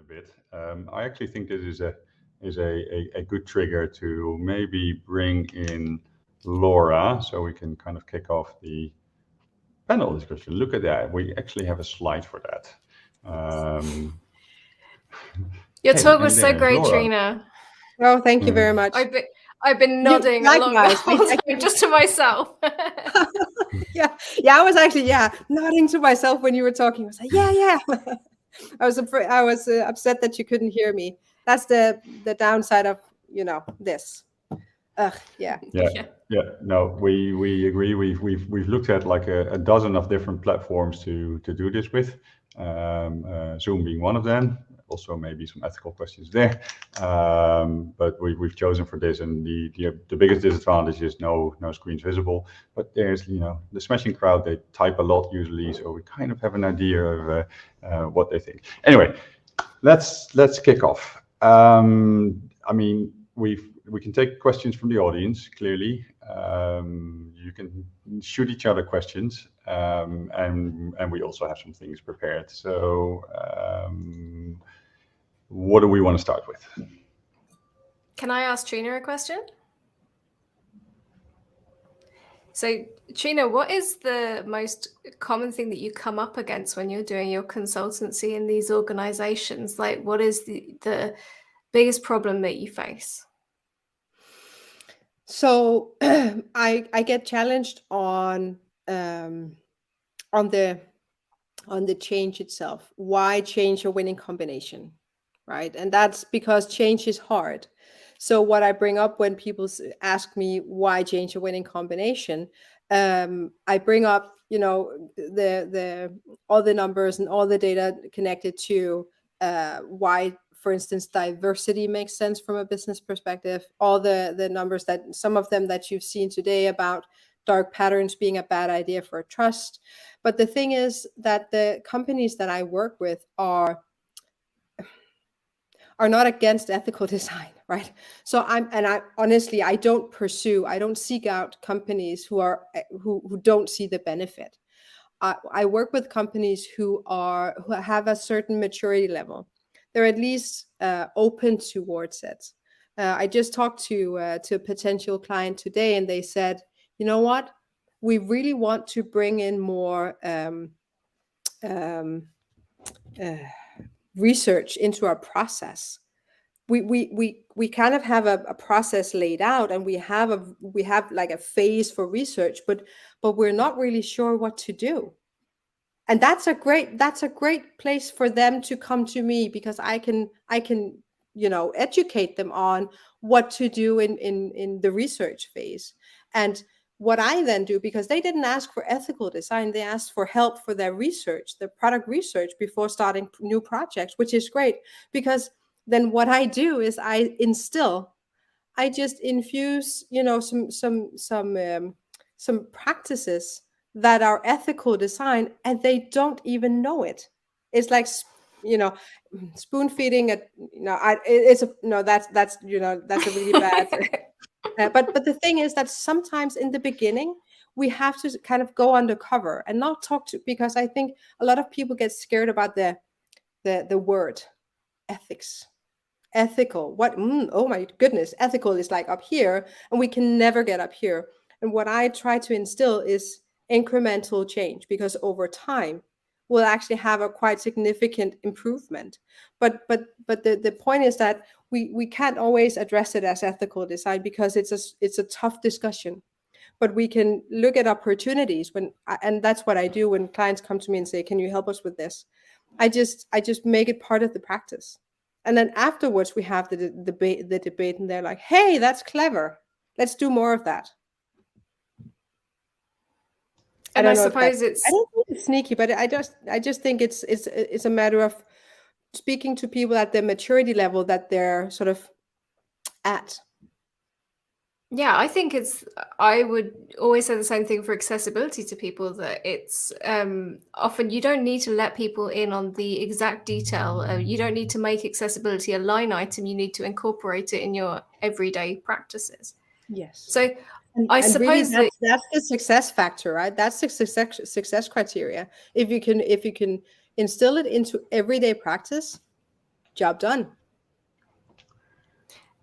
bit. I actually think this is a good trigger to maybe bring in Laura, so we can kind of kick off the panel discussion. Look at that. We actually have a slide for that. Your talk was so great, Laura. Trine. Oh, thank you very much. I've been nodding along the whole time, just to myself. Yeah, I was actually nodding to myself when you were talking. I was like, yeah. I was upset that you couldn't hear me. That's the downside of this. Yeah. No, we agree. We've looked at like a dozen of different platforms to do this with. Zoom being one of them. Also, maybe some ethical questions there. But we've chosen for this, and the biggest disadvantage is no screens visible. But there's the smashing crowd. They type a lot usually, so we kind of have an idea of what they think. Anyway, let's kick off. I mean, we can take questions from the audience. Clearly, you can shoot each other questions, and we also have some things prepared. So. What do we want to start with? Can I ask Trine a question? So, Trine, what is the most common thing that you come up against when you're doing your consultancy in these organizations? Like, what is the biggest problem that you face? So, I get challenged on the change itself. Why change a winning combination? Right. And that's because change is hard. So what I bring up when people ask me why change a winning combination, I bring up, the all the numbers and all the data connected to why, for instance, diversity makes sense from a business perspective. All the numbers that some of them that you've seen today about dark patterns being a bad idea for trust. But the thing is that the companies that I work with are not against ethical design, right? So I honestly, I don't seek out companies who don't see the benefit. I work with companies who have a certain maturity level. They're at least open towards it. I just talked to a potential client today, and they said, you know what, we really want to bring in more research into our process. We kind of have a process laid out, and we have like a phase for research, but we're not really sure what to do. And that's a great place for them to come to me, because I can educate them on what to do in the research phase. And what I then do, because they didn't ask for ethical design, they asked for help for their research, their product research, before starting new projects, which is great, because then what I do is I just infuse, some practices that are ethical design, and they don't even know it. It's like, spoon feeding. That's a really bad. But the thing is that sometimes in the beginning, we have to kind of go undercover and not talk to, because I think a lot of people get scared about the word ethics. Ethical, what? Oh my goodness, ethical is like up here, and we can never get up here. And what I try to instill is incremental change, because over time we'll actually have a quite significant improvement. But the point is that we can't always address it as ethical design, because it's a tough discussion. But we can look at opportunities and that's what I do when clients come to me and say, "Can you help us with this?" I just make it part of the practice. And then afterwards, we have the debate, and they're like, "Hey, that's clever. Let's do more of that." And I suppose I don't think it's sneaky, but I just think it's a matter of speaking to people at the maturity level that they're sort of at. Yeah, I think I would always say the same thing for accessibility to people, that it's often you don't need to let people in on the exact detail. You don't need to make accessibility a line item. You need to incorporate it in your everyday practices. Yes. So I suppose really that's the success factor, right? That's the success criteria. If you can instill it into everyday practice, job done.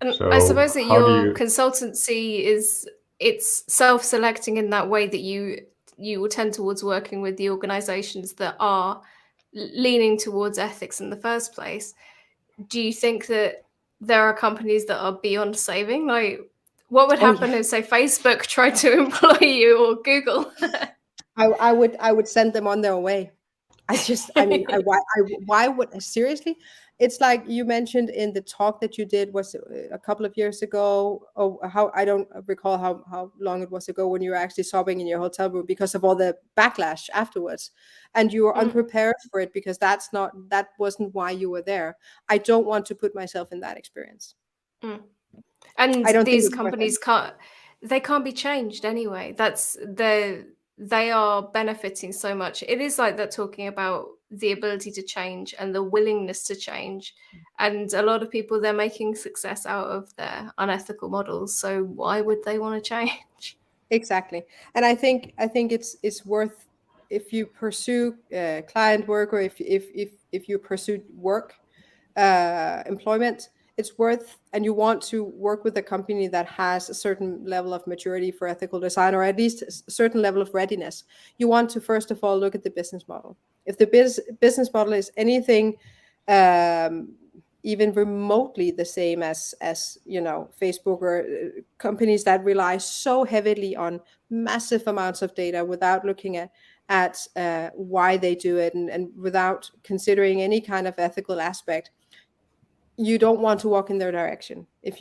And So I suppose that how do your you- consultancy it's self-selecting in that way, that you will tend towards working with the organizations that are leaning towards ethics in the first place. Do you think that there are companies that are beyond saving? Like, what would happen if, say, Facebook tried to employ you, or Google? I would send them on their way. Why would, seriously? It's like you mentioned in the talk that you did, was a couple of years ago, or how, I don't recall how long it was ago, when you were actually sobbing in your hotel room because of all the backlash afterwards, and you were unprepared for it, because that wasn't why you were there. I don't want to put myself in that experience. And I don't these think companies can't be changed anyway. They are benefiting so much. It is like they're talking about the ability to change and the willingness to change. And a lot of people, they're making success out of their unethical models. So why would they want to change? Exactly. And I think it's worth, if you pursue client work, or if you pursue work, employment, it's worth, and you want to work with a company that has a certain level of maturity for ethical design, or at least a certain level of readiness. You want to first of all look at the business model. If the business model is anything even remotely the same as Facebook, or companies that rely so heavily on massive amounts of data without looking at why they do it, and without considering any kind of ethical aspect, you don't want to walk in their direction. It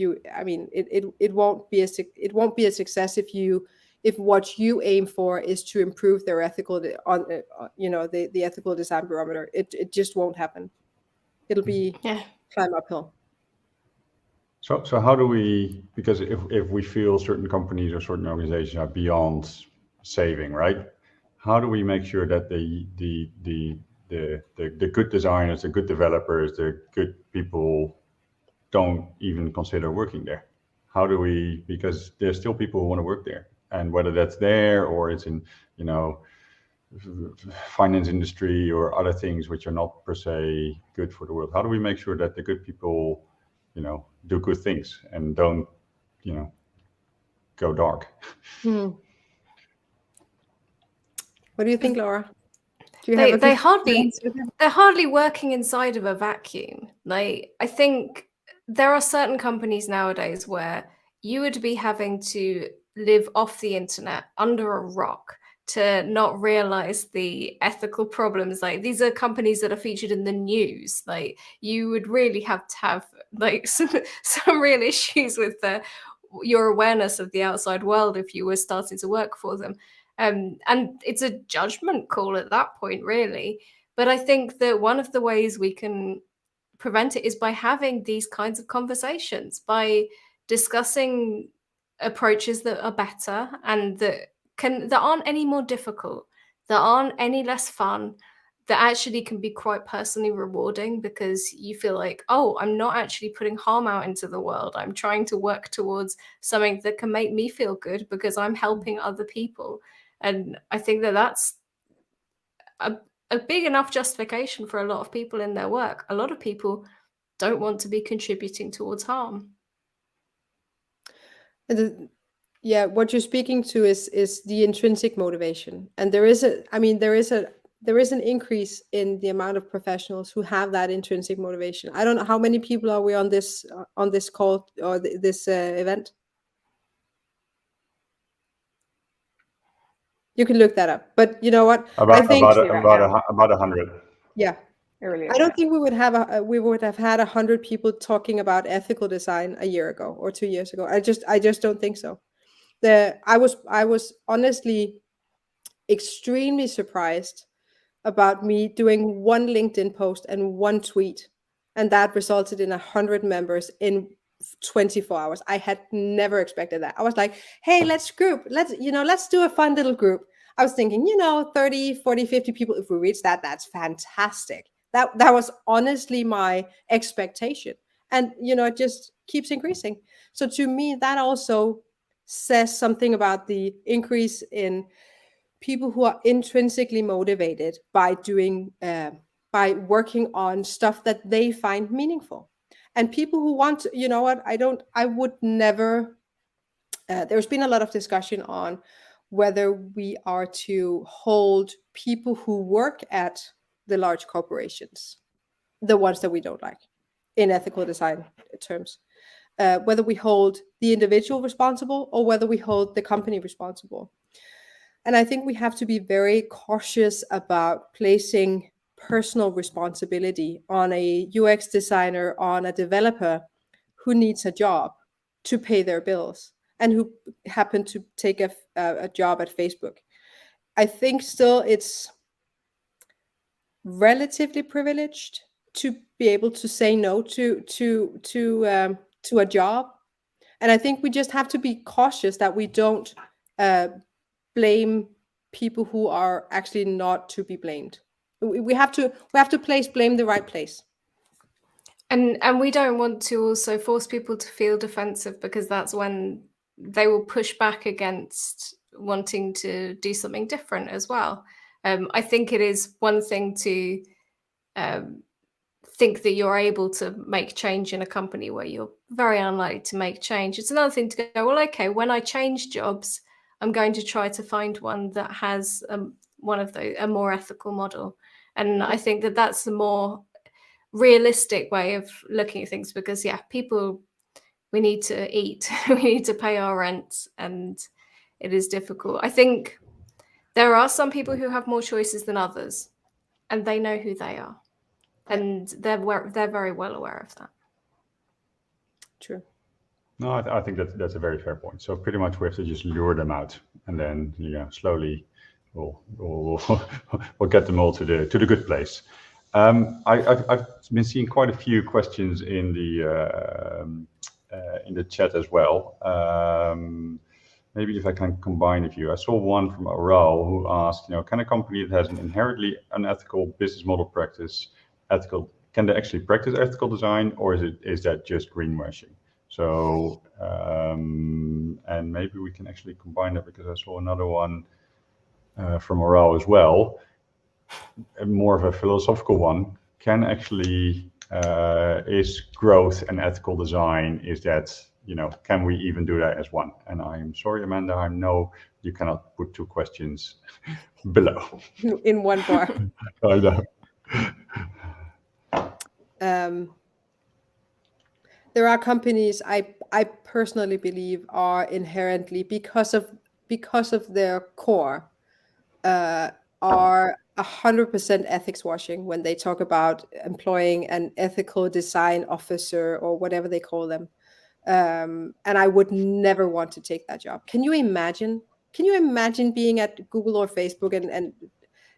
won't be a success if what you aim for is to improve their ethical the ethical design barometer. It just won't happen. It'll be climb uphill. So how do we, because if we feel certain companies or certain organizations are beyond saving, right? How do we make sure that the good designers, the good developers, the good people don't even consider working there? How do we, because there's still people who want to work there, and whether that's there or it's in, finance industry or other things which are not per se good for the world. How do we make sure that the good people, do good things and don't, go dark? What do you think, Laura? They're hardly working inside of a vacuum. Like, I think there are certain companies nowadays where you would be having to live off the internet under a rock to not realize the ethical problems. Like, these are companies that are featured in the news. Like, you would really have to have like some real issues with your awareness of the outside world if you were starting to work for them. And it's a judgment call at that point, really. But I think that one of the ways we can prevent it is by having these kinds of conversations, by discussing approaches that are better and that aren't any more difficult, that aren't any less fun, that actually can be quite personally rewarding, because you feel like, oh, I'm not actually putting harm out into the world. I'm trying to work towards something that can make me feel good because I'm helping other people. And I think that that's a big enough justification for a lot of people in their work. A lot of people don't want to be contributing towards harm. Yeah, what you're speaking to is the intrinsic motivation, and there is an increase in the amount of professionals who have that intrinsic motivation. I don't know how many people are we on this call or this event. You can look that up, but you know what? About 100. Yeah. Earlier, I don't think we would have had 100 people talking about ethical design a year ago or 2 years ago. I just don't think so. I was honestly extremely surprised about me doing one LinkedIn post and one tweet, and that resulted in 100 members in 24 hours. I had never expected that. I was like, hey, let's do a fun little group. I was thinking, 30, 40, 50 people. If we reach that, that's fantastic. That was honestly my expectation. And, it just keeps increasing. So to me, that also says something about the increase in people who are intrinsically motivated by doing by working on stuff that they find meaningful. And people who want to, you know what, I would never, there's been a lot of discussion on whether we are to hold people who work at the large corporations, the ones that we don't like, in ethical design terms, whether we hold the individual responsible or whether we hold the company responsible. And I think we have to be very cautious about placing personal responsibility on a UX designer, on a developer who needs a job to pay their bills and who happen to take a job at Facebook. I think still it's relatively privileged to be able to say no to a job. And I think we just have to be cautious that we don't blame people who are actually not to be blamed. We have to place blame the right place. And we don't want to also force people to feel defensive, because that's when they will push back against wanting to do something different as well. I think it is one thing to think that you're able to make change in a company where you're very unlikely to make change. It's another thing to go, well, okay, when I change jobs, I'm going to try to find one that has one of those, a more ethical model. And I think that that's the more realistic way of looking at things, because yeah, people, we need to eat, we need to pay our rent, and it is difficult. I think there are some people who have more choices than others, and they know who they are, and they're very well aware of that. True. No, I think that's a very fair point. So pretty much we have to just lure them out, and then slowly we'll get them all to the good place. I've been seeing quite a few questions in the chat as well. Maybe if I can combine a few. I saw one from Aral who asked, can a company that has an inherently unethical business model practice can they actually practice ethical design, or is that just greenwashing? So, and maybe we can actually combine that, because I saw another one from Aral as well, more of a philosophical one. Can actually, is growth and ethical design, is that, can we even do that as one? And I'm sorry, Amanda, I know you cannot put two questions below. In one bar. I know. There are companies I personally believe are inherently, because of their core, are 100% ethics washing when they talk about employing an ethical design officer or whatever they call them. And I would never want to take that job. Can you imagine being at Google or Facebook and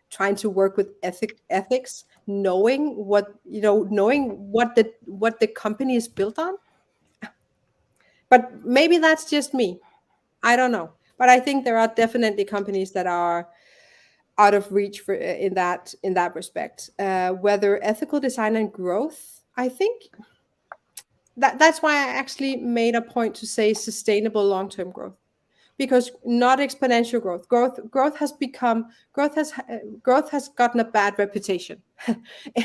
trying to work with ethics, knowing what the company is built on? But maybe that's just me. I don't know. But I think there are definitely companies that are out of reach for in that respect. Whether ethical design and growth, I think that's why I actually made a point to say sustainable long-term growth, because not exponential growth. Growth has gotten a bad reputation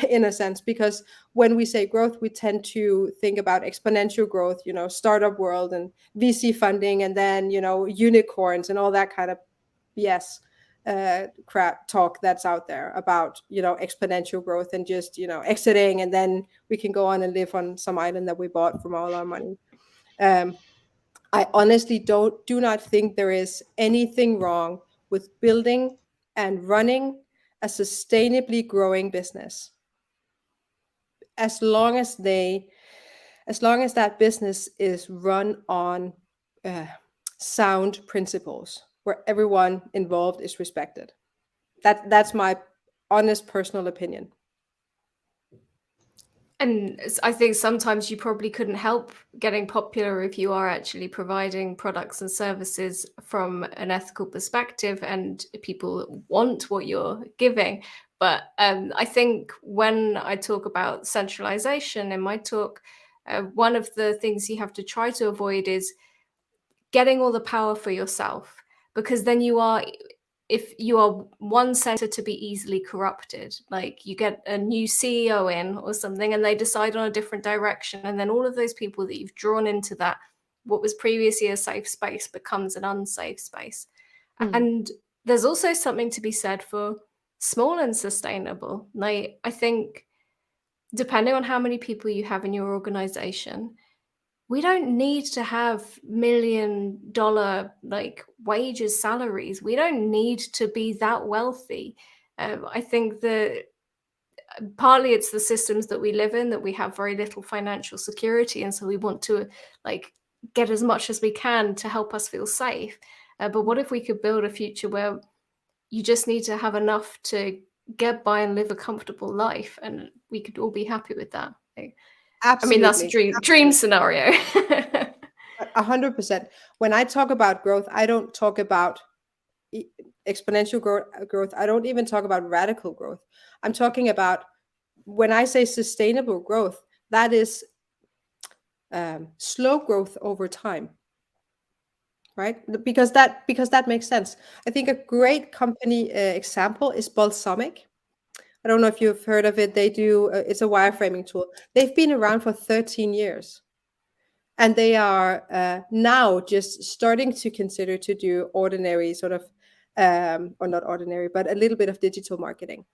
in a sense, because when we say growth, we tend to think about exponential growth, startup world and VC funding, and then unicorns and all that kind of BS crap talk that's out there about exponential growth and just exiting, and then we can go on and live on some island that we bought from all our money. I honestly do not think there is anything wrong with building and running a sustainably growing business, as long as that business is run on sound principles where everyone involved is respected. That's my honest personal opinion. And I think sometimes you probably couldn't help getting popular if you are actually providing products and services from an ethical perspective and people want what you're giving. But I think when I talk about centralization in my talk, one of the things you have to try to avoid is getting all the power for yourself, because then you are if you are one center to be easily corrupted, like you get a new CEO in or something and they decide on a different direction, and then all of those people that you've drawn into that, what was previously a safe space, becomes an unsafe space. And there's also something to be said for small and sustainable. Like, I think depending on how many people you have in your organization, we don't need to have $1 million like wages, salaries. We don't need to be that wealthy. I think that partly it's the systems that we live in, that we have very little financial security, and so we want to like get as much as we can to help us feel safe. But what if we could build a future where you just need to have enough to get by and live a comfortable life, and we could all be happy with that? Like, Absolutely. I mean, that's a dream scenario. 100%. When I talk about growth, I don't talk about exponential growth. I don't even talk about radical growth. I'm talking about, when I say sustainable growth, that is slow growth over time, right? Because that makes sense. I think a great company example is Balsamiq. I don't know if you've heard of it. They do, it's a wireframing tool. They've been around for 13 years. And they are now just starting to consider to do ordinary sort of, or not ordinary, but a little bit of digital marketing.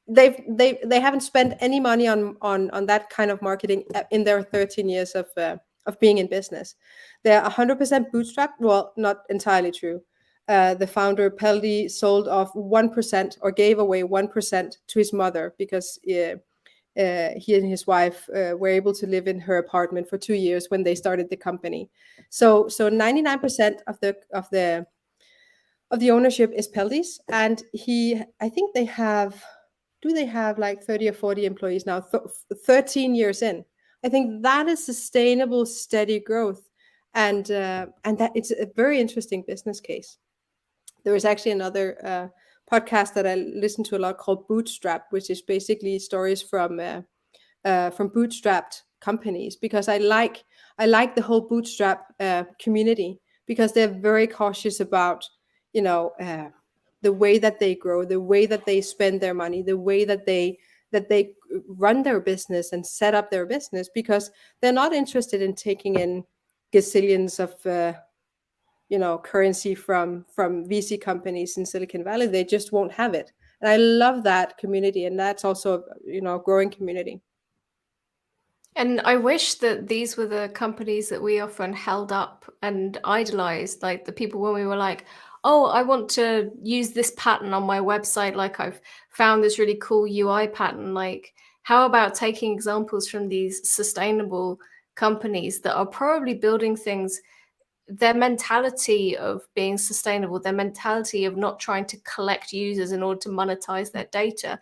They haven't spent any money on that kind of marketing in their 13 years of being in business. They're 100% bootstrapped. Well, not entirely true. The founder, Peldi, sold off 1% or gave away 1% to his mother because he and his wife were able to live in her apartment for 2 years when they started the company. So 99% of the ownership is Peldi's, and I think they have like 30 or 40 employees now, 13 years in. I think that is sustainable, steady growth, and that it's a very interesting business case. There is actually another podcast that I listen to a lot called Bootstrap, which is basically stories from bootstrapped companies, because I like the whole bootstrap community, because they're very cautious about the way that they grow, the way that they spend their money, the way that they run their business and set up their business, because they're not interested in taking in gazillions of currency from VC companies in Silicon Valley. They just won't have it. And I love that community, and that's also a growing community. And I wish that these were the companies that we often held up and idolized, like the people when we were like, oh, I want to use this pattern on my website, like I've found this really cool UI pattern. Like, how about taking examples from these sustainable companies that are probably building things, their mentality of being sustainable, their mentality of not trying to collect users in order to monetize their data,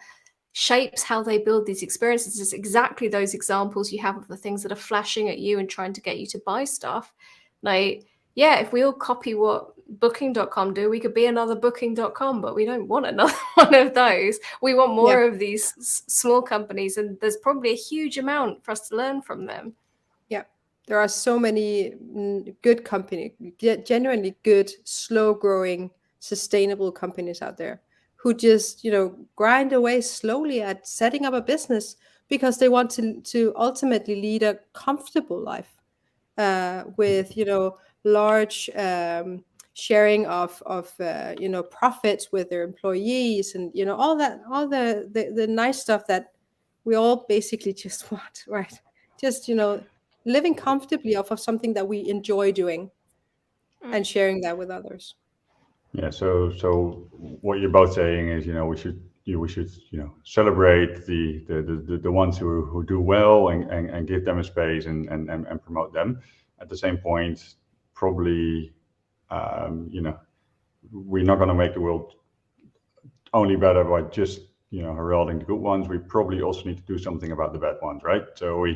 shapes how they build these experiences. It's exactly those examples you have of the things that are flashing at you and trying to get you to buy stuff. Like, yeah, if we all copy what Booking.com do, we could be another Booking.com, but we don't want another one of those. We want more of these small companies, and there's probably a huge amount for us to learn from them. Yeah, there are so many good companies, genuinely good, slow-growing, sustainable companies out there who just, grind away slowly at setting up a business because they want to ultimately lead a comfortable life with, large sharing of profits with their employees, and all the nice stuff that we all basically just want, right? Just living comfortably off of something that we enjoy doing and sharing that with others. Yeah. So what you're both saying is, we should celebrate the ones who do well and give them a space and promote them. At the same point, probably we're not going to make the world only better by just heralding the good ones. We probably also need to do something about the bad ones, right? So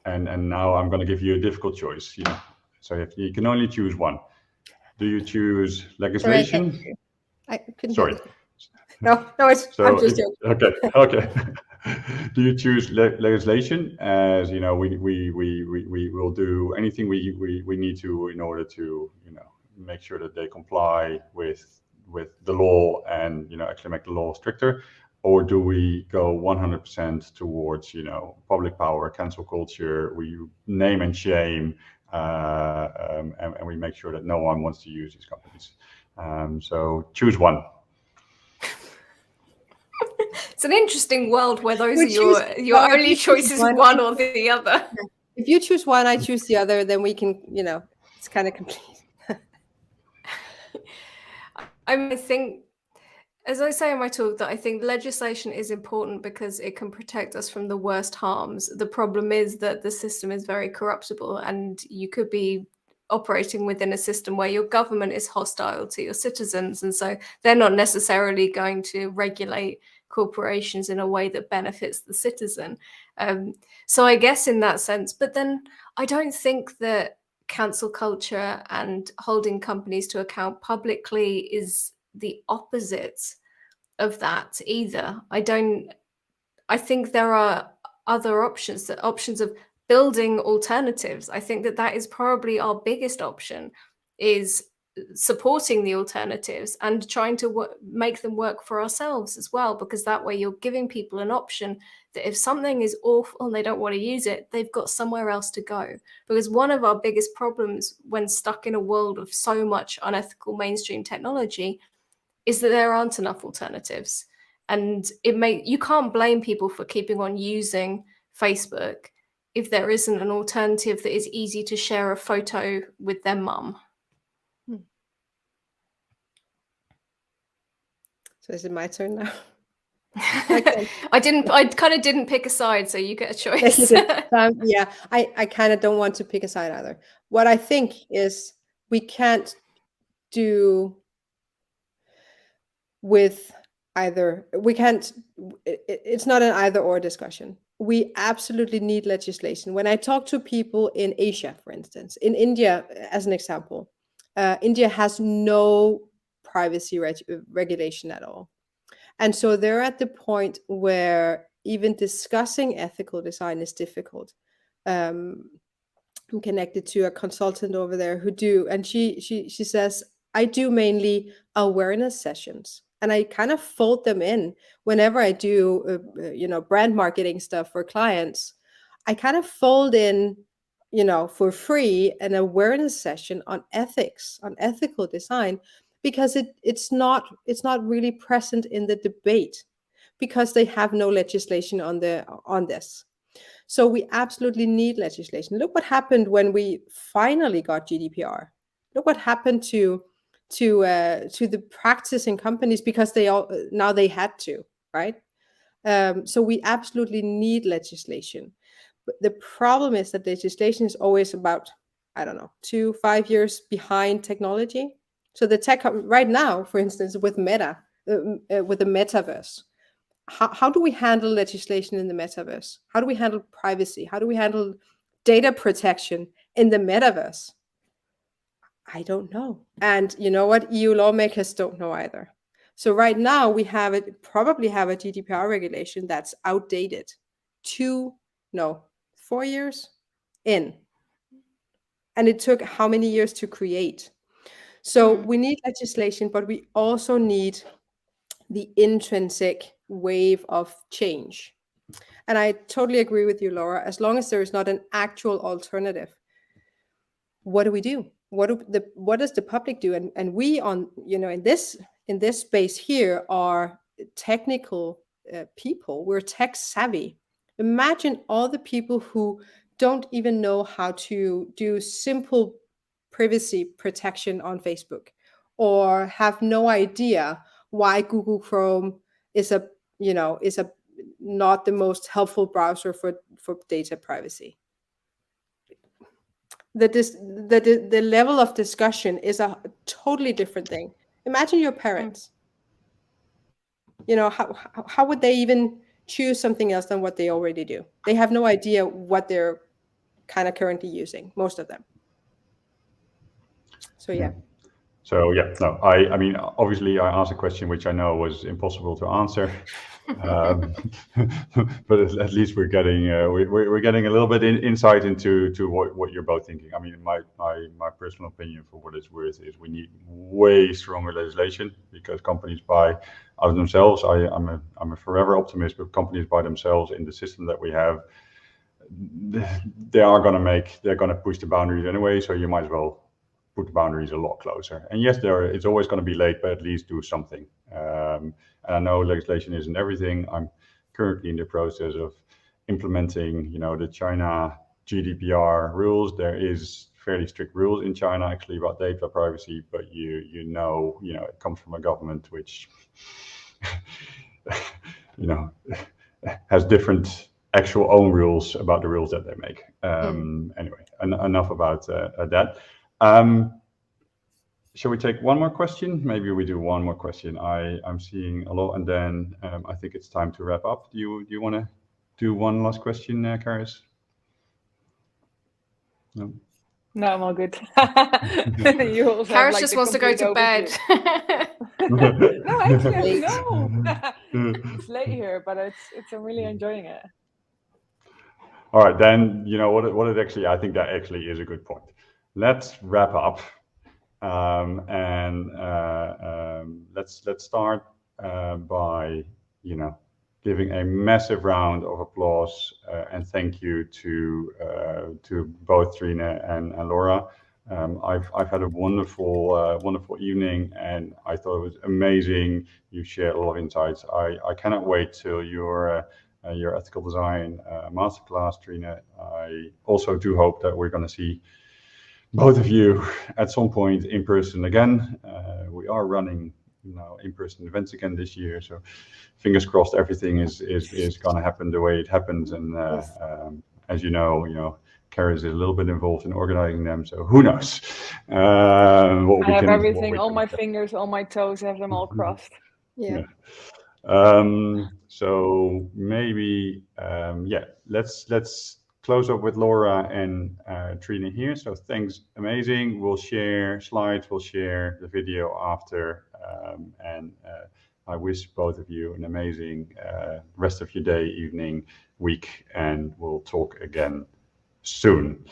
and now I'm going to give you a difficult choice. So you can only choose one. Do you choose legislation? Sorry. No, it's. So I'm just joking. Okay. Do you choose legislation? As we will do anything we need to in order to make sure that they comply with the law and actually make the law stricter, or do we go 100% towards public power, cancel culture? We name and shame, and we make sure that no one wants to use these companies. So choose one. It's an interesting world where those We are your only choices, one or the other. If you choose one, I choose the other, then we can, it's kind of complete. I think, as I say in my talk, that I think legislation is important because it can protect us from the worst harms. The problem is that the system is very corruptible, and you could be operating within a system where your government is hostile to your citizens, and so they're not necessarily going to regulate corporations in a way that benefits the citizen. So I guess in that sense, but then I don't think that cancel culture and holding companies to account publicly is the opposite of that either. I think there are other options of building alternatives. I think that is probably our biggest option, is supporting the alternatives and trying to make them work for ourselves as well, because that way you're giving people an option that if something is awful and they don't want to use it, they've got somewhere else to go. Because one of our biggest problems when stuck in a world of so much unethical mainstream technology is that there aren't enough alternatives. And you can't blame people for keeping on using Facebook if there isn't an alternative that is easy to share a photo with their mum. So is it my turn now? I kind of didn't pick a side, so you get a choice. Yeah, I kind of don't want to pick a side either. What I think is we can't do with either. It's not an either or discussion. We absolutely need legislation. When I talk to people in Asia, for instance, in India, as an example, India has no privacy regulation at all. And so they're at the point where even discussing ethical design is difficult. I'm connected to a consultant over there and she says, I do mainly awareness sessions, and I kind of fold them in whenever I do, brand marketing stuff for clients. I kind of fold in, for free, an awareness session on ethics, on ethical design, because it's not really present in the debate, because they have no legislation on this. So we absolutely need legislation. Look what happened when we finally got GDPR. Look what happened to the practicing companies, because they had to, right? So we absolutely need legislation. But the problem is that legislation is always about, 2-5 years behind technology. So the tech right now, for instance, with Meta, with the metaverse, how do we handle legislation in the metaverse? How do we handle privacy? How do we handle data protection in the metaverse? I don't know. And you know what? EU lawmakers don't know either. So right now we probably have a GDPR regulation that's outdated. 4 years in. And it took how many years to create? So we need legislation, but we also need the intrinsic wave of change. And I totally agree with you, Laura. As long as there is not an actual alternative, what do we do? What does the public do? And we in this space here are technical people. We're tech savvy. Imagine all the people who don't even know how to do simple privacy protection on Facebook, or have no idea why Google Chrome is not the most helpful browser for data privacy. The level of discussion is a totally different thing. Imagine your parents. How would they even choose something else than what they already do? They have no idea what they're kind of currently using, most of them. So yeah. So yeah, no, I mean, obviously I asked a question which I know was impossible to answer, but at least we're getting we're getting a little bit insight into what you're both thinking. I mean, my personal opinion, for what it's worth, is we need way stronger legislation, because companies by out of themselves. I'm a forever optimist, but companies by themselves in the system that we have, they're going to push the boundaries anyway. So you might as well put the boundaries a lot closer. And yes, it's always going to be late, but at least do something. And I know legislation isn't everything. I'm currently in the process of implementing, the China GDPR rules. There is fairly strict rules in China actually about data privacy, but it comes from a government which, has different actual own rules about the rules that they make. Anyway, enough about that. Shall we take one more question? Maybe we do one more question. I'm seeing a lot, and then I think it's time to wrap up. Do you want to do one last question, Charis? No. No, I'm all good. Charis just wants to go to bed. No, actually, no. It's late here, but I'm really enjoying it. All right, then what it actually, I think that actually is a good point. Let's wrap up, and let's start by giving a massive round of applause and thank you to both Trine and Laura. I've had a wonderful evening, and I thought it was amazing. You shared a lot of insights. I cannot wait till your ethical design masterclass, Trine. I also do hope that we're going to see both of you at some point in person again. We are running in-person events again this year, so fingers crossed everything is going to happen the way it happens. And as you know, Charis is a little bit involved in organizing them, so who knows what we I have can, everything, all my fingers, all my toes, I have them all crossed. Yeah. So maybe let's close up with Laura and Trine here. So thanks, amazing. We'll share slides, we'll share the video after, and I wish both of you an amazing rest of your day, evening, week, and we'll talk again soon.